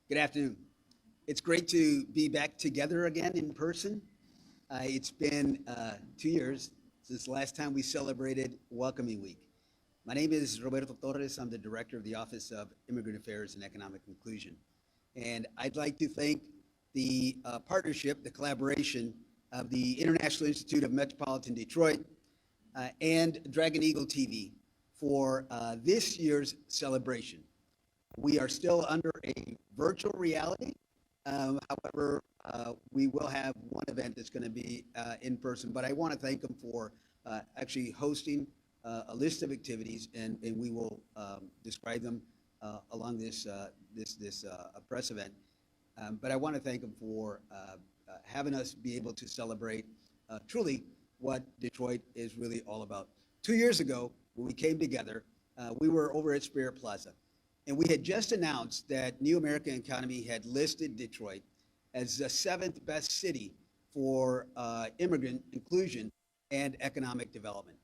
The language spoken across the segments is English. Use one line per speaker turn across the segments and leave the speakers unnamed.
Good afternoon. It's great to be back together again in person. It's been 2 years since the last time we celebrated Welcoming Week. My name is Roberto Torres. I'm the Director of the Office of Immigrant Affairs and Economic Inclusion. And I'd like to thank the partnership, the collaboration of the International Institute of Metropolitan Detroit and Dragon Eagle TV for this year's celebration. We are still under a virtual reality. However, we will have one event that's going to be in person, but I want to thank them for actually hosting a list of activities, and we will describe them along this press event. But I want to thank them for having us be able to celebrate truly what Detroit is really all about. 2 years ago, when we came together, we were over at Spirit Plaza. And we had just announced that New American Economy had listed Detroit as the 7th best city for immigrant inclusion and economic development,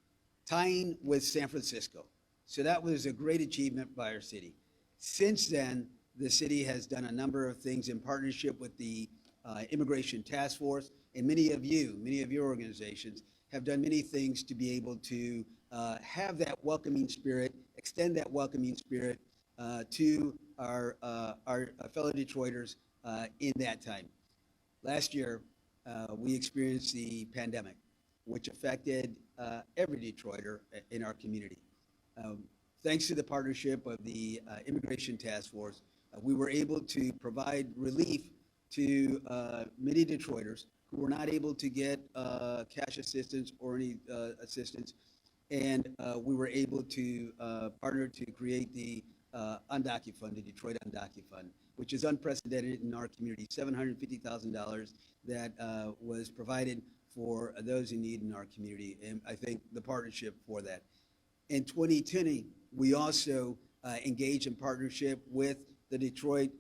tying with San Francisco. So that was a great achievement by our city. Since then, the city has done a number of things in partnership with the Immigration Task Force, and many of your organizations have done many things to be able to have that welcoming spirit, extend that welcoming spirit to our fellow Detroiters in that time. Last year, we experienced the pandemic, which affected every Detroiter in our community. Thanks to the partnership of the Immigration Task Force, we were able to provide relief to many Detroiters who were not able to get cash assistance or any assistance, and we were able to partner to create the UndocuFund, the Detroit UndocuFund, which is unprecedented in our community, $750,000 that was provided for those in need in our community, and I thank the partnership for that. In 2020, we also engaged in partnership with the Detroit,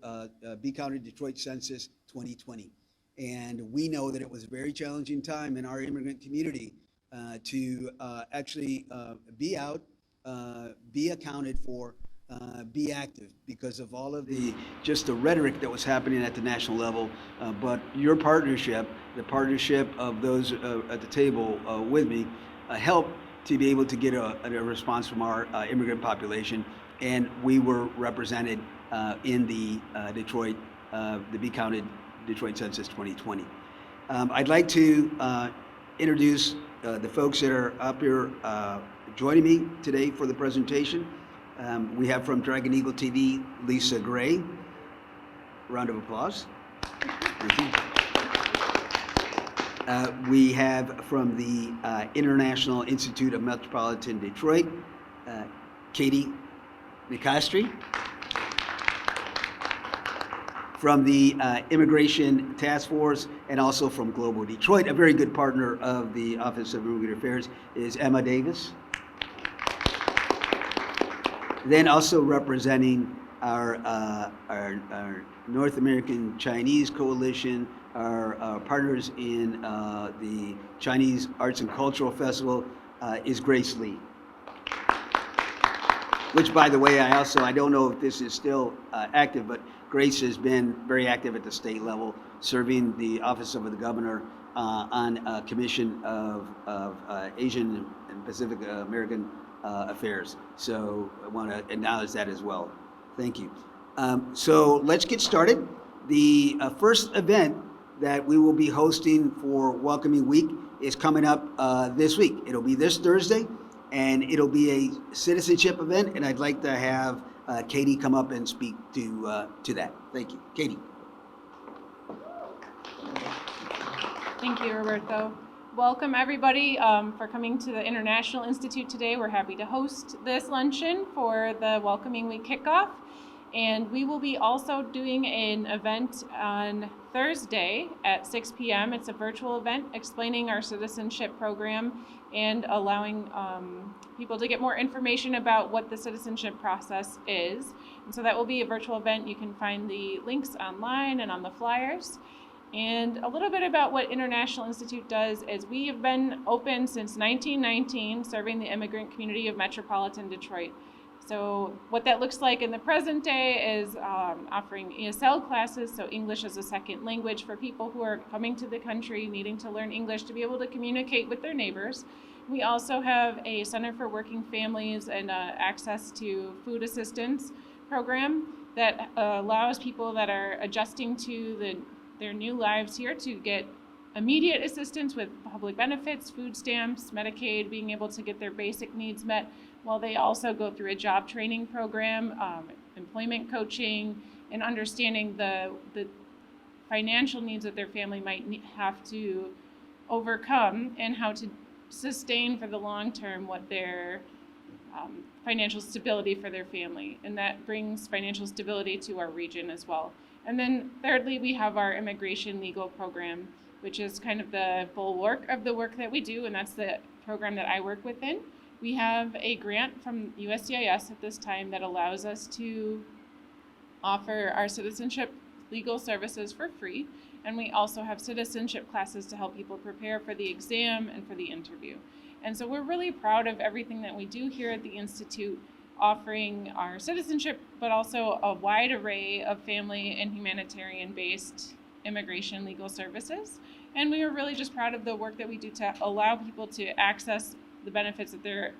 B County Detroit Census 2020. And we know that it was a very challenging time in our immigrant community to actually be out, be accounted for, be active because of all of the rhetoric that was happening at the national level. But your partnership, the partnership of those at the table with me, helped to be able to get a response from our immigrant population, and we were represented in the Detroit, the B County Detroit Census 2020. I'd like to introduce the folks that are up here joining me today for the presentation. We have from Dragon Eagle TV, Lisa Gray. Round of applause. Thank you. We have from the International Institute of Metropolitan Detroit, Katie Nicastri. From the Immigration Task Force, and also from Global Detroit, a very good partner of the Office of Immigrant Affairs, is Emma Davis. Then also representing our North American Chinese Coalition, our partners in the Chinese Arts and Cultural Festival, is Grace Lee. Which, by the way, I don't know if this is still active, but Grace has been very active at the state level, serving the Office of the Governor on a commission of Asian and Pacific American Affairs. So I want to acknowledge that as well. Thank you. So let's get started. The first event that we will be hosting for Welcoming Week is coming up this week. It'll be this Thursday, and it'll be a citizenship event, and I'd like to have Katie come up and speak to that. Thank you. Katie.
Thank you, Roberto. Welcome, everybody, for coming to the International Institute today. We're happy to host this luncheon for the Welcoming Week Kickoff. And we will be also doing an event on Thursday at 6 p.m. It's a virtual event explaining our citizenship program and allowing people to get more information about what the citizenship process is. And so that will be a virtual event. You can find the links online and on the flyers. And a little bit about what International Institute does is we have been open since 1919, serving the immigrant community of metropolitan Detroit. So what that looks like in the present day is offering ESL classes, so English as a second language for people who are coming to the country needing to learn English to be able to communicate with their neighbors. We also have a Center for Working Families and access to food assistance program that allows people that are adjusting to their new lives here to get immediate assistance with public benefits, food stamps, Medicaid, being able to get their basic needs met, while they also go through a job training program, employment coaching, and understanding the financial needs that their family might have to overcome and how to sustain for the long term what their financial stability for their family. And that brings financial stability to our region as well. And then thirdly, we have our immigration legal program, which is kind of the bulwark of the work that we do, and that's the program that I work within. We have a grant from USCIS at this time that allows us to offer our citizenship legal services for free, and we also have citizenship classes to help people prepare for the exam and for the interview. And so we're really proud of everything that we do here at the Institute, offering our citizenship, but also a wide array of family and humanitarian-based immigration legal services. And we are really just proud of the work that we do to allow people to access the benefits that they're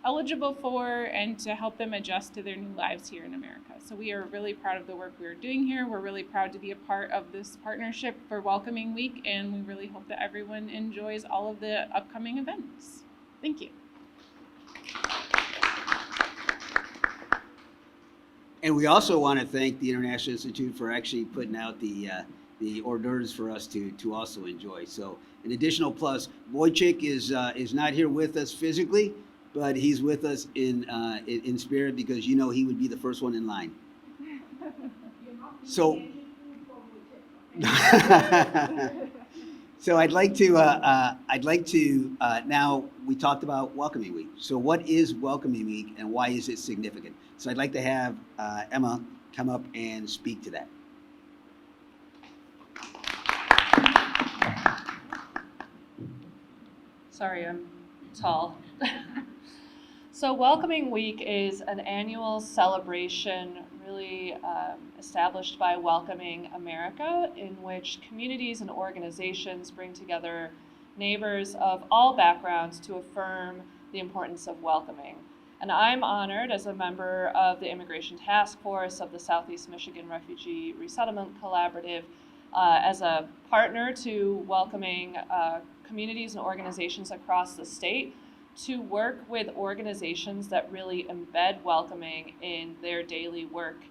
eligible for and to help them adjust to their new lives here in America. So we are really proud of the work we're doing here. We're really proud to be a part of this partnership for Welcoming Week, and we really hope that everyone enjoys all of the upcoming events. Thank you.
And we also want to thank the International Institute for actually putting out the hors d'oeuvres for us to also enjoy. So an additional plus, Wojciech is not here with us physically, but he's with us in spirit, because you know he would be the first one in line. So, so I'd like to now, we talked about Welcoming Week. So what is Welcoming Week and why is it significant? So I'd like to have Emma come up and speak to that.
Sorry, I'm tall. So Welcoming Week is an annual celebration really established by Welcoming America, in which communities and organizations bring together neighbors of all backgrounds to affirm the importance of welcoming. And I'm honored as a member of the Immigration Task Force of the Southeast Michigan Refugee Resettlement Collaborative, as a partner to welcoming communities and organizations across the state to work with organizations that really embed welcoming in their daily work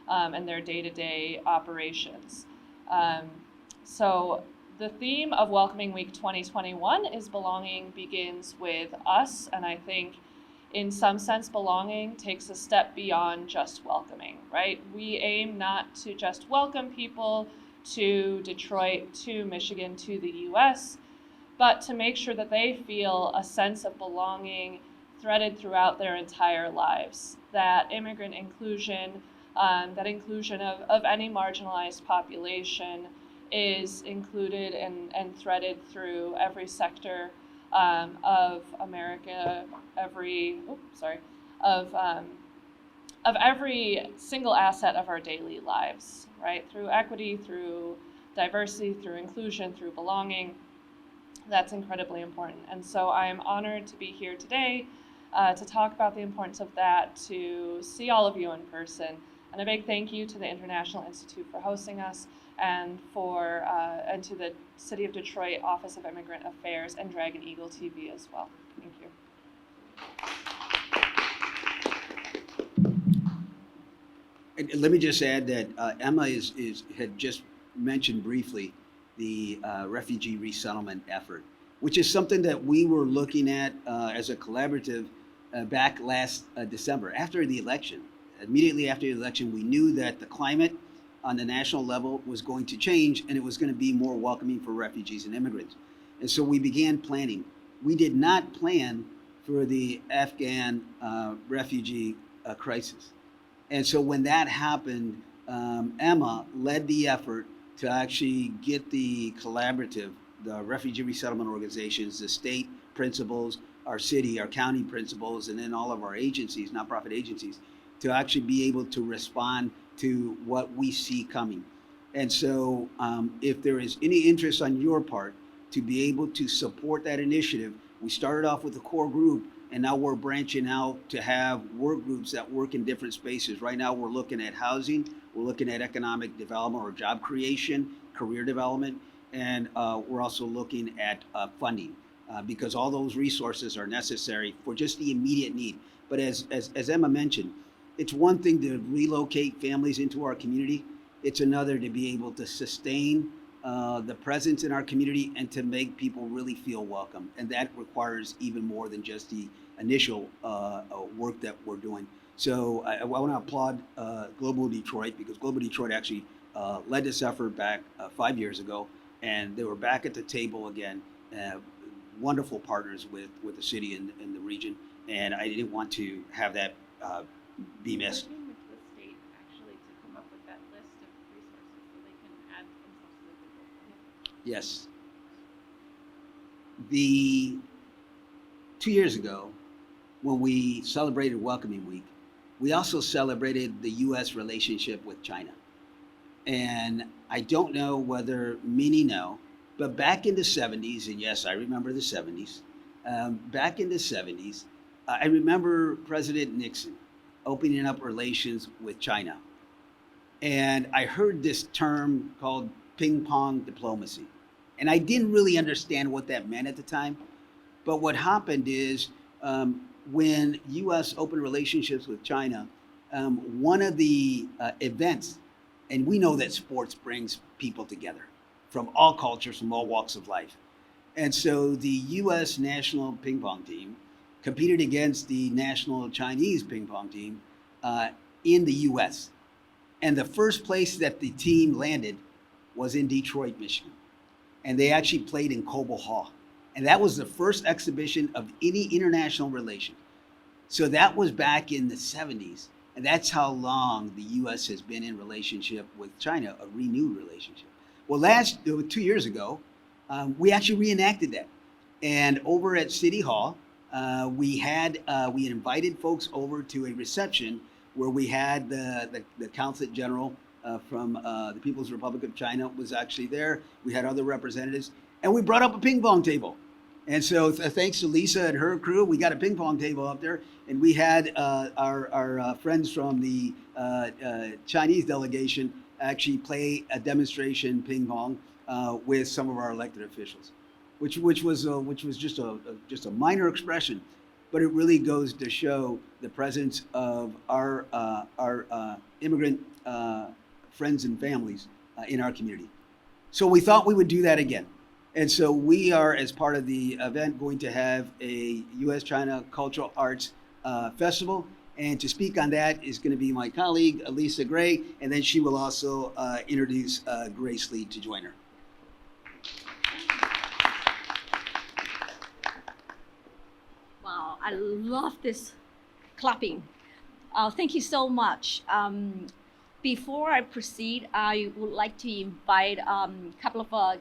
and their day-to-day operations. So the theme of Welcoming Week 2021 is belonging begins with us, and I think in some sense belonging takes a step beyond just welcoming, right? We aim not to just welcome people to Detroit, to Michigan, to the US, but to make sure that they feel a sense of belonging threaded throughout their entire lives. That immigrant inclusion, that inclusion of any marginalized population is included and threaded through every sector of America, of every single asset of our daily lives, right? Through equity, through diversity, through inclusion, through belonging. That's incredibly important. And so I am honored to be here today to talk about the importance of that, to see all of you in person. And a big thank you to the International Institute for hosting us, and to the City of Detroit Office of Immigrant Affairs and Dragon Eagle TV as well. Thank you.
And let me just add that Emma had just mentioned briefly the refugee resettlement effort, which is something that we were looking at as a collaborative back last December after the election. Immediately after the election, we knew that the climate on the national level was going to change, and it was going to be more welcoming for refugees and immigrants. And so we began planning. We did not plan for the Afghan refugee crisis. And so when that happened, Emma led the effort to actually get the collaborative, the refugee resettlement organizations, the state principals, our city, our county principals, and then all of our agencies, nonprofit agencies, to actually be able to respond to what we see coming. And so if there is any interest on your part to be able to support that initiative, we started off with a core group, and now we're branching out to have work groups that work in different spaces. Right now we're looking at housing, we're looking at economic development or job creation, career development, and we're also looking at funding because all those resources are necessary for just the immediate need. But as Emma mentioned, it's one thing to relocate families into our community. It's another to be able to sustain the presence in our community and to make people really feel welcome. And that requires even more than just the initial work that we're doing. So I want to applaud Global Detroit, because Global Detroit actually led this effort back 5 years ago, and they were back at the table again. Wonderful partners with the city and the region, and I didn't want to have that be missed.
Working with the state actually to come up with that list of resources so they can add themselves to the group.
Yes. 2 years ago, when we celebrated Welcoming Week, we also celebrated the U.S. relationship with China. And I don't know whether many know, but back in the 70s, and yes, I remember the 70s, back in the 70s, I remember President Nixon opening up relations with China. And I heard this term called ping pong diplomacy. And I didn't really understand what that meant at the time. But what happened is when U.S. opened relationships with China, one of the events, and we know that sports brings people together from all cultures, from all walks of life. And so the U.S. national ping pong team competed against the national Chinese ping pong team in the U.S. And the first place that the team landed was in Detroit, Michigan. And they actually played in Cobo Hall. And that was the first exhibition of any international relation. So that was back in the 70s. And that's how long the U.S. has been in relationship with China, a renewed relationship. Well, 2 years ago, we actually reenacted that. And over at City Hall, we invited folks over to a reception where we had the Consulate General from the People's Republic of China was actually there. We had other representatives, and we brought up a ping pong table. And so thanks to Lisa and her crew, we got a ping pong table up there, and we had our friends from the Chinese delegation actually play a demonstration ping pong with some of our elected officials, which was just a minor expression, but it really goes to show the presence of our immigrant friends and families in our community. So we thought we would do that again. And so we are, as part of the event, going to have a U.S.-China Cultural Arts Festival. And to speak on that is going to be my colleague, Lisa Gray, and then she will also introduce Grace Lee to join her.
Wow, I love this clapping. Thank you so much. Before I proceed, I would like to invite a couple of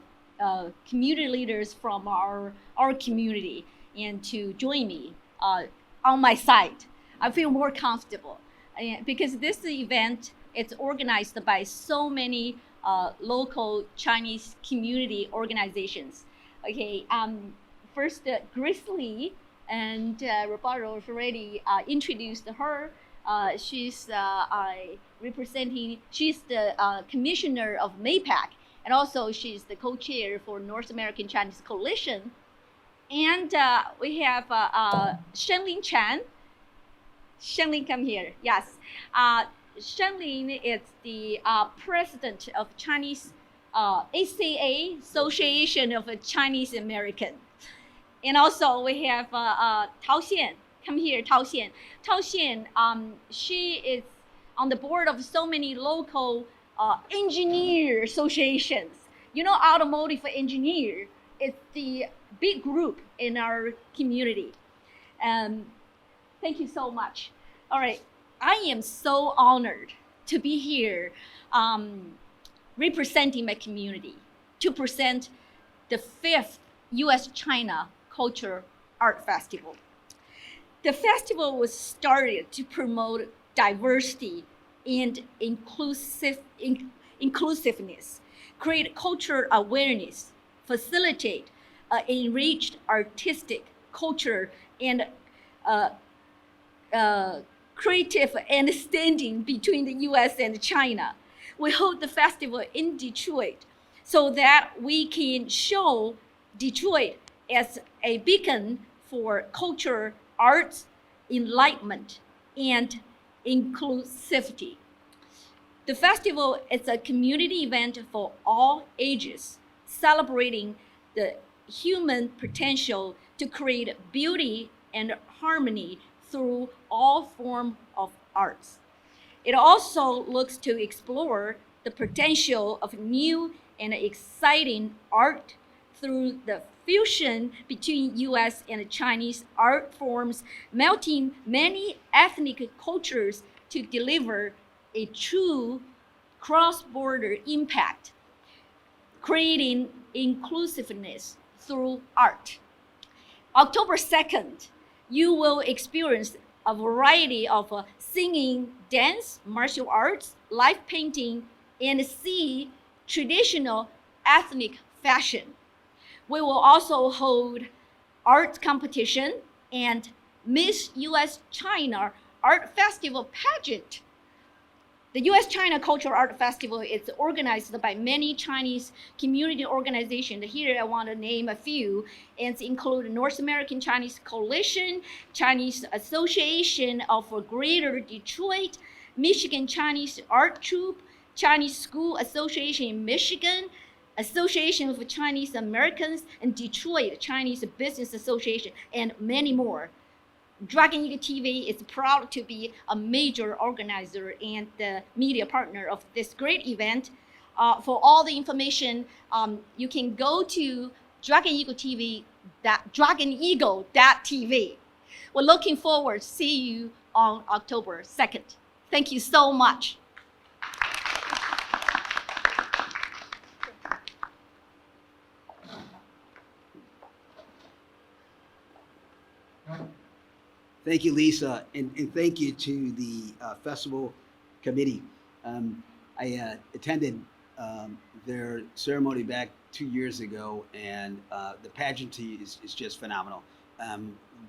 community leaders from our community and to join me on my side. I feel more comfortable because this event is organized by so many local Chinese community organizations. Okay, first Grace Lee, and Roberto has already introduced her. She's she's the commissioner of MAPAC, and also she's the co-chair for North American Chinese Coalition. And we have Shenlin Chan. Shenlin, come here. Yes. Shenlin is the president of Chinese ACA, Association of Chinese American. And also we have Tao Xian. Come here, Tao Xian. Tao Xian, she is on the board of so many local engineer associations. You know, automotive engineer is the big group in our community. Thank you so much. All right, I am so honored to be here representing my community to present the 5th U.S.-China Cultural Art Festival. The festival was started to promote diversity and inclusiveness, create cultural awareness, facilitate enriched artistic culture and creative understanding between the US and China. We hold the festival in Detroit so that we can show Detroit as a beacon for culture, arts, enlightenment, and inclusivity. The festival is a community event for all ages, celebrating the human potential to create beauty and harmony through all forms of arts. It also looks to explore the potential of new and exciting art through the fusion between US and Chinese art forms, melting many ethnic cultures to deliver a true cross-border impact, creating inclusiveness through art. October 2nd, you will experience a variety of singing, dance, martial arts, live painting, and see traditional ethnic fashion. We will also hold art competition and Miss US China Art Festival pageant. The US-China Cultural Art Festival is organized by many Chinese community organizations. Here I want to name a few, and include North American Chinese Coalition, Chinese Association of Greater Detroit, Michigan Chinese Art Troupe, Chinese School Association in Michigan, Association of Chinese Americans, and Detroit Chinese Business Association, and many more. Dragon Eagle TV is proud to be a major organizer and the media partner of this great event. For all the information, you can go to dragoneagle.tv. We're looking forward to see you on October 2nd. Thank you so much.
Thank you, Lisa, and thank you to the festival committee. I attended their ceremony back 2 years ago, and the pageantry is just phenomenal.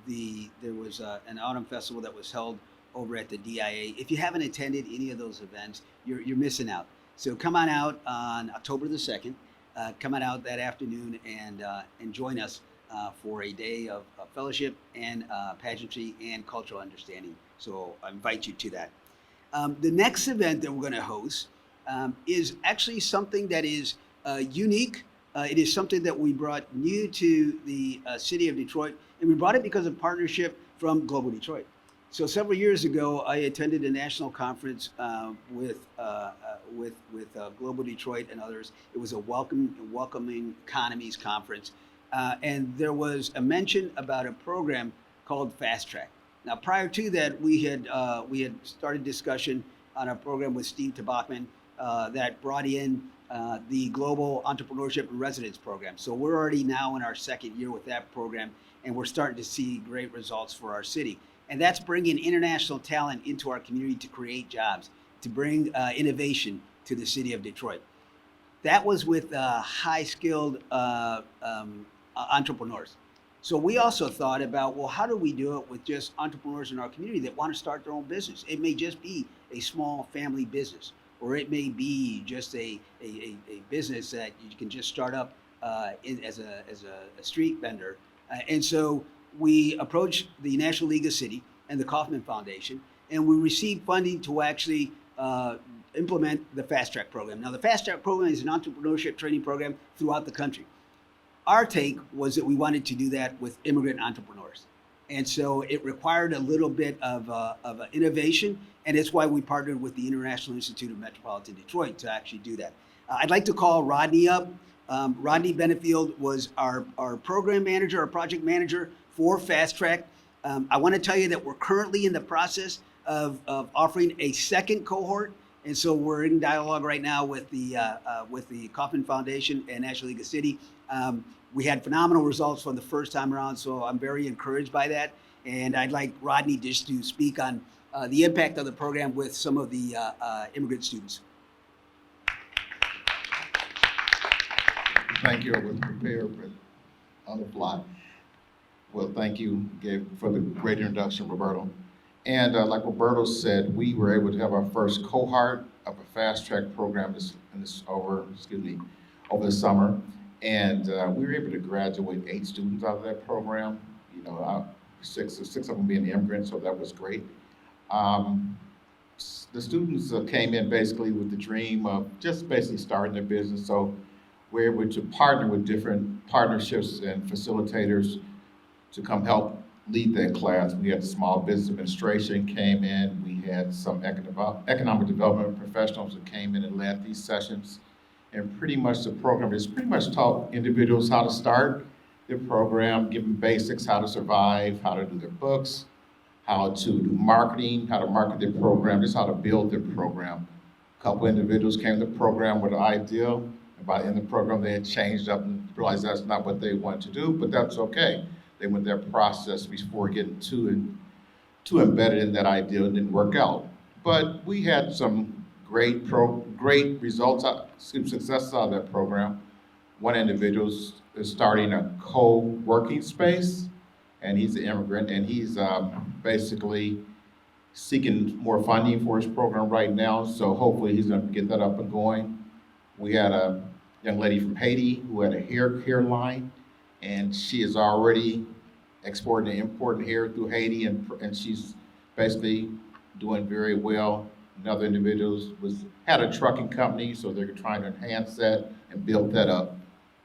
There was an autumn festival that was held over at the DIA. If you haven't attended any of those events, you're missing out. So come on out on October the 2nd. Come on out that afternoon and join us for a day of fellowship and pageantry and cultural understanding. So I invite you to that. The next event that we're going to host is actually something that is unique. It is something that we brought new to the city of Detroit, and we brought it because of partnership from Global Detroit. So several years ago, I attended a national conference with Global Detroit and others. It was a welcoming economies conference. And there was a mention about a program called Fast Track. Now, prior to that, we had started discussion on a program with Steve Tabachman that brought in the Global Entrepreneurship and Residence Program. So we're already now in our second year with that program, and we're starting to see great results for our city. And that's bringing international talent into our community to create jobs, to bring innovation to the city of Detroit. That was with high-skilled entrepreneurs. So we also thought about, well, how do we do it with just entrepreneurs in our community that want to start their own business? It may just be a small family business, or it may be just a business that you can just start up as a street vendor. And so we approached the National League of City and the Kauffman Foundation, and we received funding to actually implement the Fast Track program. Now, the Fast Track program is an entrepreneurship training program throughout the country. Our take was that we wanted to do that with immigrant entrepreneurs. And so it required a little bit of innovation, and it's why we partnered with the International Institute of Metropolitan Detroit to actually do that. I'd like to call Rodney up. Rodney Benefield was our program manager, our project manager for Fast Track. I want to tell you that we're currently in the process of offering a second cohort, And so we're in dialogue right now with the Kauffman Foundation and National League of City. We had phenomenal results from the first time around, so I'm very encouraged by that. And I'd like Rodney just to speak on the impact of the program with some of the immigrant students.
Thank you. I was prepared, but on the fly. Well, thank you, Gabe, for the great introduction, Roberto. And like Roberto said, we were able to have our first cohort of a fast track program over the summer. And we were able to graduate 8 students out of that program. You know, six of them being immigrants, so that was great. The students came in basically with the dream of just basically starting their business. So we're able to partner with different partnerships and facilitators to come help lead that class. We had small business administration came in. We had some economic development professionals that came in and led these sessions. And pretty much the program is pretty much taught individuals how to start their program, give them basics, how to survive, how to do their books, how to do marketing, how to market their program, just how to build their program. A couple individuals came to the program with an idea. And by the end of the program, they had changed up and realized that's not what they wanted to do, but that's okay. They went their process before getting too embedded in that idea. It didn't work out. But we had some great results, successes out of that program. One individual is starting a co-working space, and he's an immigrant, and he's basically seeking more funding for his program right now. So hopefully he's going to get that up and going. We had a young lady from Haiti who had a hair line, and she is already exporting and importing hair through Haiti, and she's basically doing very well. Another individual had a trucking company, so they're trying to enhance that and build that up.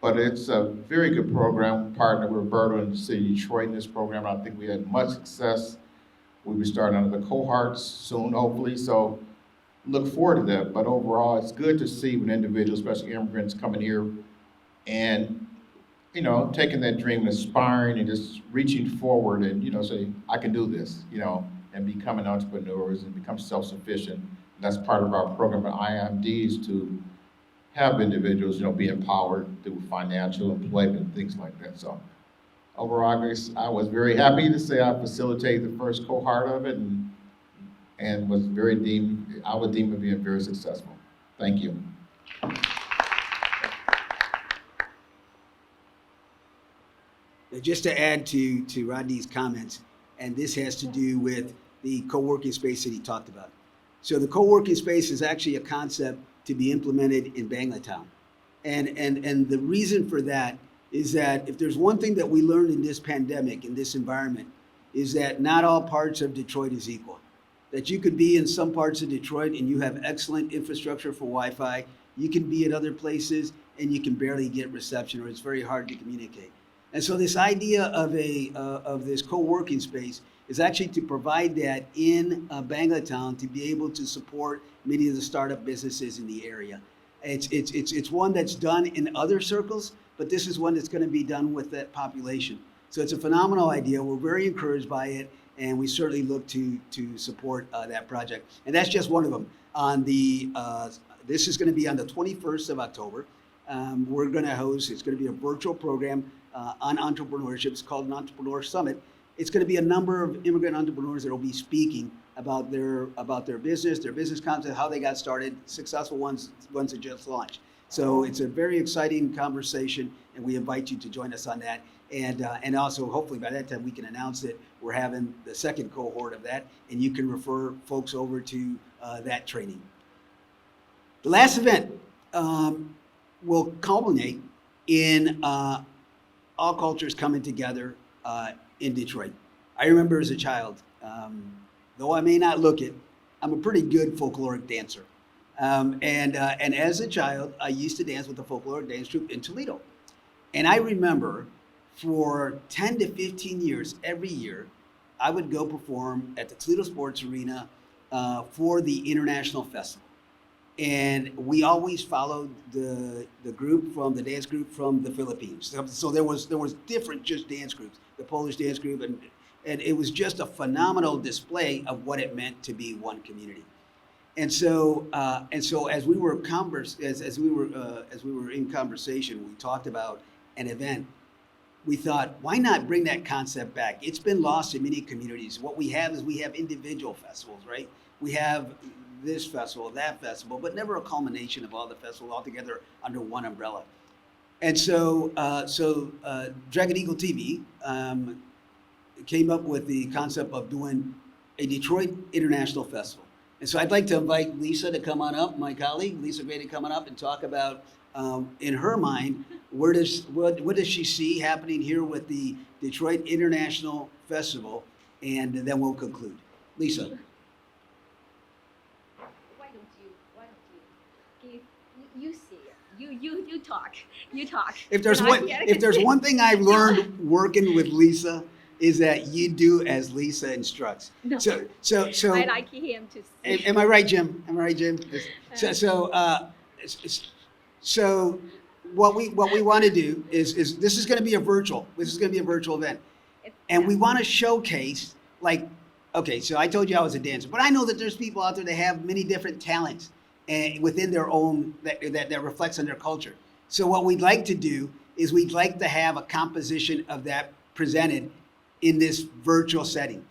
But it's a very good program. Partnered with Roberto in the city of Detroit in this program. I think we had much success. We'll be starting under the cohorts soon, hopefully. So look forward to that. But overall, it's good to see when individuals, especially immigrants, coming here and, you know, taking that dream and aspiring and just reaching forward and, you know, say, I can do this, you know, and becoming entrepreneurs and become self-sufficient. That's part of our program at IMD is to have individuals, you know, be empowered through financial employment and things like that. So overall, I was very happy to say I facilitated the first cohort of it and was I would deem it being very successful. Thank you.
Just to add to Rodney's comments, and this has to do with the co-working space that he talked about. So the co-working space is actually a concept to be implemented in Banglatown. And the reason for that is that if there's one thing that we learned in this pandemic, in this environment, is that not all parts of Detroit is equal. That you could be in some parts of Detroit and you have excellent infrastructure for Wi-Fi. You can be at other places and you can barely get reception, or it's very hard to communicate. And so this idea of this co-working space is actually to provide that in Banglatown to be able to support many of the startup businesses in the area. It's one that's done in other circles, but this is one that's going to be done with that population. So it's a phenomenal idea. We're very encouraged by it, and we certainly look to support that project. And that's just one of them. This is going to be on the 21st of October. We're going to host. It's going to be a virtual program on entrepreneurship. It's called an Entrepreneur Summit. It's going to be a number of immigrant entrepreneurs that will be speaking about their business concept, how they got started, successful ones that just launched. So it's a very exciting conversation, and we invite you to join us on that. And also, hopefully by that time we can announce that we're having the second cohort of that, and you can refer folks over to that training. The last event will culminate in all cultures coming together in Detroit. I remember as a child, though I may not look it, I'm a pretty good folkloric dancer. And as a child, I used to dance with the folkloric dance troupe in Toledo. And I remember for 10 to 15 years, every year, I would go perform at the Toledo Sports Arena for the International Festival. And we always followed the dance group from the Philippines. So there was different just dance groups, the Polish dance group, and it was just a phenomenal display of what it meant to be one community. And so as we were as we were in conversation, we talked about an event. We thought, why not bring that concept back? It's been lost in many communities. What we have is we have individual festivals, right? We have this festival, that festival, but never a culmination of all the festivals all together under one umbrella. And so Dragon Eagle TV came up with the concept of doing a Detroit International Festival. And so I'd like to invite Lisa to come on up, my colleague, Lisa Gray, to come on up and talk about, in her mind, what does she see happening here with the Detroit International Festival, and then we'll conclude. Lisa.
Why don't you you see it? You talk. You talk.
If there's one thing I've learned working with Lisa, is that you do as Lisa instructs.
No.
So
I like him to see.
am I right, Jim? Am I right, Jim? So what we want to do is this is going to be a virtual event, and we want to showcase, like, okay, so I told you I was a dancer, but I know that there's people out there that have many different talents and within their own that reflects on their culture. So what we'd like to do is we'd like to have a composition of that presented in this virtual setting.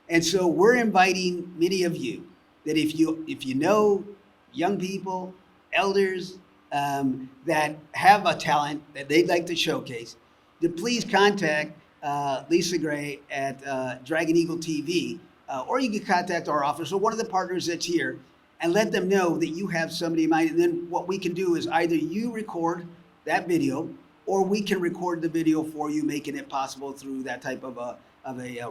And so we're inviting many of you that if you know young people, elders that have a talent that they'd like to showcase, to please contact Lisa Gray at Dragon Eagle TV, or you can contact our office or one of the partners that's here and let them know that you have somebody in mind. And then what we can do is either you record that video or we can record the video for you, making it possible through that type of a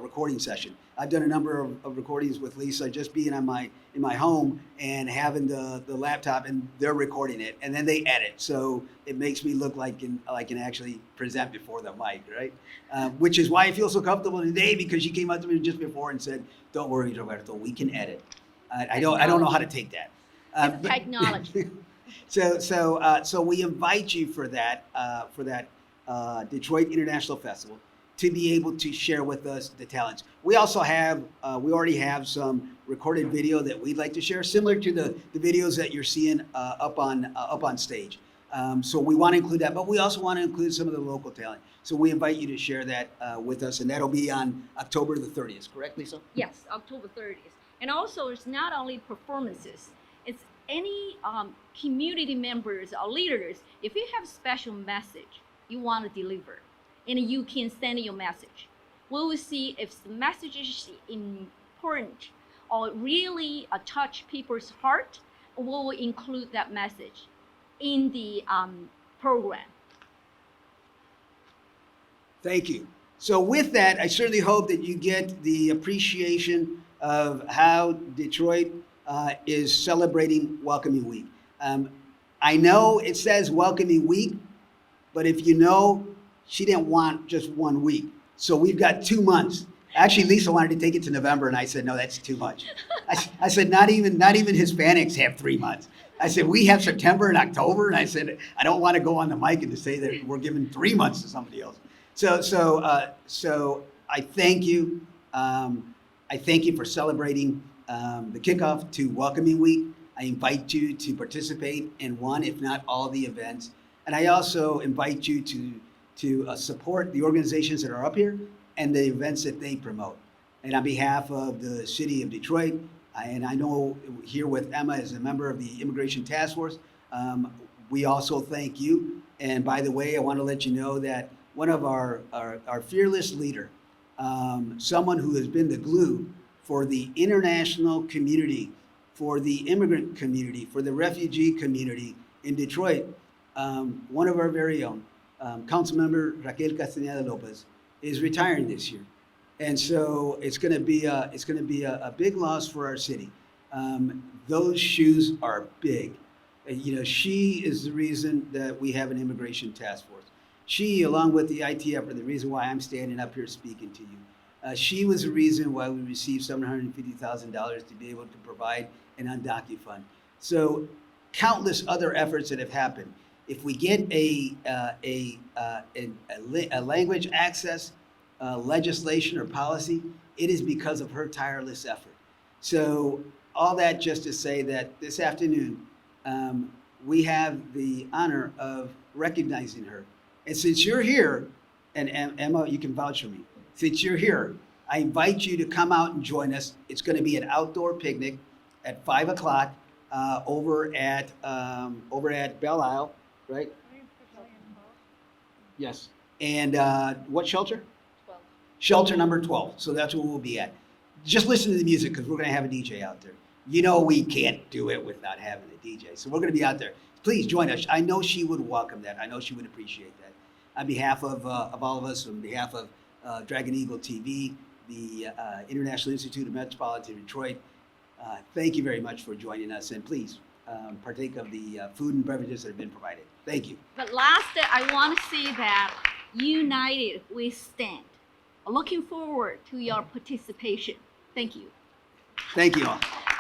recording session. I've done a number of recordings with Lisa, just being in my home and having the laptop, and they're recording it, and then they edit, so it makes me look like I can actually present before the mic, right? Which is why I feel so comfortable today, because she came up to me just before and said, "Don't worry, Roberto, we can edit." I don't know how to take that.
Technology.
So we invite you for that Detroit International Festival to be able to share with us the talents. We also have, we already have some recorded video that we'd like to share, similar to the videos that you're seeing up on stage. So we want to include that, but we also want to include some of the local talent. So we invite you to share that with us, and that'll be on October the 30th, correct, Lisa?
Yes, October 30th. And also, it's not only performances, it's any community members or leaders. If you have a special message you want to deliver, and you can send your message, we will see if the message is important or really touch people's heart. We will include that message in the program.
Thank you. So with that, I certainly hope that you get the appreciation of how Detroit is celebrating Welcoming Week. I know it says Welcoming Week, but if you know, she didn't want just 1 week. So we've got 2 months. Actually, Lisa wanted to take it to November, and I said, no, that's too much. I said, not even Hispanics have 3 months. I said, we have September and October, and I said, I don't want to go on the mic and to say that we're giving 3 months to somebody else. So I thank you. I thank you for celebrating the kickoff to Welcoming Week. I invite you to participate in one, if not all, the events. And I also invite you to support the organizations that are up here and the events that they promote. And on behalf of the city of Detroit, and I know here with Emma as a member of the Immigration Task Force, we also thank you. And by the way, I want to let you know that one of our fearless leader, someone who has been the glue for the international community, for the immigrant community, for the refugee community in Detroit, one of our very own, Councilmember Raquel Castañeda Lopez, is retiring this year, and so it's going to be a big loss for our city. Those shoes are big. She is the reason that we have an immigration task force. She, along with the ITF, are the reason why I'm standing up here speaking to you. She was the reason why we received $750,000 to be able to provide an undocumented fund. So countless other efforts that have happened. If we get a language access legislation or policy, it is because of her tireless effort. So all that just to say that this afternoon, we have the honor of recognizing her. And since you're here, and Emma, you can vouch for me, since you're here, I invite you to come out and join us. It's going to be an outdoor picnic at 5 o'clock over at Belle Isle, right? Yes. And what shelter?
12.
Shelter number 12. So that's where we'll be at. Just listen to the music because we're going to have a DJ out there. You know we can't do it without having a DJ. So we're going to be out there. Please join us. I know she would welcome that. I know she would appreciate that. On behalf of all of us, on behalf of Dragon Eagle TV, the International Institute of Metropolitan Detroit, thank you very much for joining us. And please partake of the food and beverages that have been provided. Thank you.
But last, I want to say that united we stand. Looking forward to your participation. Thank you.
Thank you all.